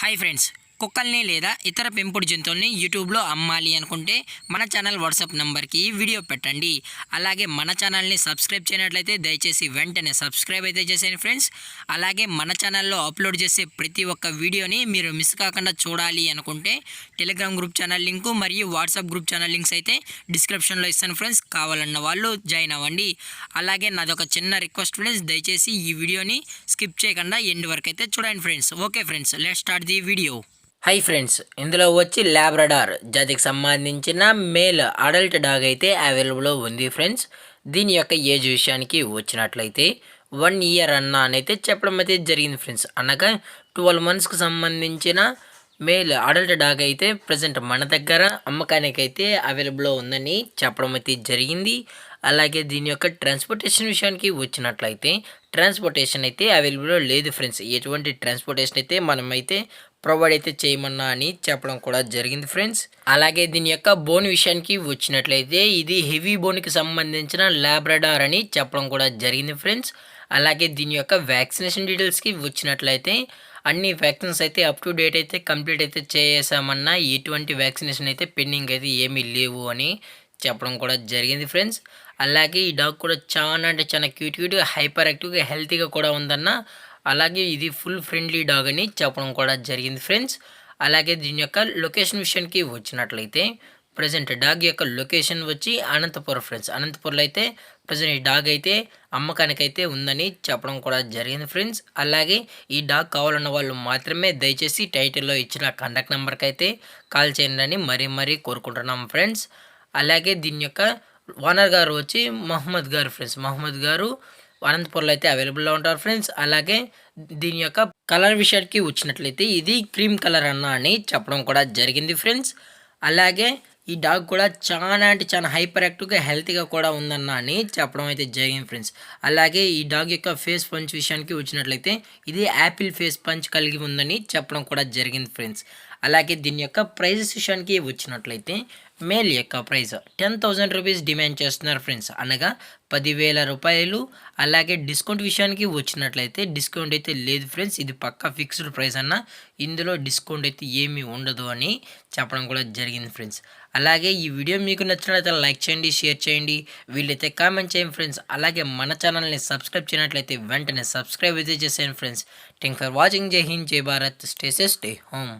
Hi friends, కుక్కల్ని లేదా ఇతర పెంపుడు జంతువుల్ని యూట్యూబ్లో అమ్మాలి అనుకుంటే మన ఛానల్ వాట్సాప్ నెంబర్కి వీడియో పెట్టండి. అలాగే మన ఛానల్ని సబ్స్క్రైబ్ చేయనట్లయితే దయచేసి వెంటనే సబ్స్క్రైబ్ అయితే చేసేయండి ఫ్రెండ్స్. అలాగే మన ఛానల్లో అప్లోడ్ చేసే ప్రతి ఒక్క వీడియోని మీరు మిస్ కాకుండా చూడాలి అనుకుంటే టెలిగ్రామ్ గ్రూప్ ఛానల్ లింకు మరియు వాట్సాప్ గ్రూప్ ఛానల్ లింక్స్ అయితే డిస్క్రిప్షన్లో ఇస్తాను ఫ్రెండ్స్. కావాలన్న వాళ్ళు జాయిన్ అవ్వండి. అలాగే నాదొక చిన్న రిక్వెస్ట్ ఫ్రెండ్స్, దయచేసి ఈ వీడియోని స్కిప్ చేయకుండా ఎండ్ వరకు అయితే చూడండి friends. Okay friends, let's start the video. Hi friends, ఇందులో వచ్చి లాబ్రడార్ జాతికి సంబంధించిన మేల్ అడల్ట్ డాగ్ అయితే అవైలబుల్లో ఉంది ఫ్రెండ్స్. దీని యొక్క ఏజ్ విషయానికి వచ్చినట్లయితే 1 ఇయర్ అయితే చెప్పడం అయితే జరిగింది ఫ్రెండ్స్. అనగా 12 monthsకి సంబంధించిన మేల్ అడల్ట్ డాగ్ అయితే ప్రజెంట్ మన దగ్గర అమ్మకానికి అయితే అవైలబుల్లో ఉందని చెప్పడం అయితే జరిగింది. అలాగే దీని యొక్క ట్రాన్స్పోర్టేషన్ విషయానికి వచ్చినట్లయితే ట్రాన్స్పోర్టేషన్ అయితే అవైలబుల్లో లేదు ఫ్రెండ్స్. ఎటువంటి ట్రాన్స్పోర్టేషన్ అయితే మనమైతే ప్రొవైడ్ అయితే చేయమన్నా అని చెప్పడం కూడా జరిగింది ఫ్రెండ్స్. అలాగే దీని యొక్క బోన్ విషయానికి వచ్చినట్లయితే ఇది హెవీ బోన్కి సంబంధించిన లాబ్రడార్ అని చెప్పడం కూడా జరిగింది ఫ్రెండ్స్. అలాగే దీని యొక్క వ్యాక్సినేషన్ డీటెయిల్స్కి వచ్చినట్లయితే అన్ని వ్యాక్సిన్స్ అయితే అప్ టు డేట్ అయితే కంప్లీట్ అయితే చేసామన్నా ఎటువంటి వ్యాక్సినేషన్ అయితే పెండింగ్ అయితే ఏమీ లేవు అని చెప్పడం కూడా జరిగింది ఫ్రెండ్స్. అలాగే ఈ డాగ్ కూడా చాలా అంటే చాలా క్యూట్గా హైపర్ యాక్టివ్గా హెల్తీగా కూడా ఉందన్న. అలాగే ఇది ఫుల్ ఫ్రెండ్లీ డాగ్ అని చెప్పడం కూడా జరిగింది ఫ్రెండ్స్. అలాగే దీని యొక్క లొకేషన్ విషయానికి వచ్చినట్లయితే ప్రజెంట్ డాగ్ యొక్క లొకేషన్ వచ్చి అనంతపురం ఫ్రెండ్స్. అనంతపురంలో అయితే ప్రజెంట్ ఈ డాగ్ అయితే అమ్మకానికి అయితే ఉందని చెప్పడం కూడా జరిగింది ఫ్రెండ్స్. అలాగే ఈ డాగ్ కావాలన్న వాళ్ళు మాత్రమే దయచేసి టైటిల్లో ఇచ్చిన కాంటాక్ట్ నెంబర్కి అయితే కాల్ చేయండి అని మరీ కోరుకుంటున్నాం ఫ్రెండ్స్. అలాగే దీని యొక్క ఓనర్ గారు వచ్చి మహమ్మద్ గారు ఫ్రెండ్స్. మహమ్మద్ గారు అనంతపురంలో అయితే అవైలబుల్లో ఉంటారు ఫ్రెండ్స్. అలాగే దీని యొక్క కలర్ విషయానికి వచ్చినట్లయితే ఇది క్రీమ్ కలర్ అని చెప్పడం కూడా జరిగింది ఫ్రెండ్స్. అలాగే ఈ డాగ్ కూడా చాలా అంటే చాలా హైపర్ యాక్టివ్గా హెల్తీగా కూడా అని చెప్పడం అయితే జరిగింది ఫ్రెండ్స్. అలాగే ఈ డాగ్ యొక్క ఫేస్ పంచ్ విషయానికి వచ్చినట్లయితే ఇది యాపిల్ ఫేస్ పంచ్ కలిగి ఉందని చెప్పడం కూడా జరిగింది ఫ్రెండ్స్. అలాగే దీని యొక్క ప్రైజెస్ విషయానికి వచ్చినట్లయితే మేల్ యొక్క ప్రైస్ 10,000 రూపీస్ డిమాండ్ చేస్తున్నారు ఫ్రెండ్స్, అనగా 10,000 రూపాయలు. అలాగే డిస్కౌంట్ విషయానికి వచ్చినట్లయితే డిస్కౌంట్ అయితే లేదు ఫ్రెండ్స్. ఇది పక్కా ఫిక్స్డ్ ప్రైస్ ఇందులో డిస్కౌంట్ అయితే ఏమీ ఉండదు అని చెప్పడం కూడా జరిగింది ఫ్రెండ్స్. అలాగే ఈ వీడియో మీకు నచ్చినట్లయితే లైక్ చేయండి, షేర్ చేయండి, వీళ్ళైతే కామెంట్ చేయండి ఫ్రెండ్స్. అలాగే మన ఛానల్ని సబ్స్క్రైబ్ చేయనట్లయితే వెంటనే సబ్స్క్రైబ్ అయితే చేసేయండి ఫ్రెండ్స్. Thank for watching. జై హింద్, జై Bharat, stay safe, stay home.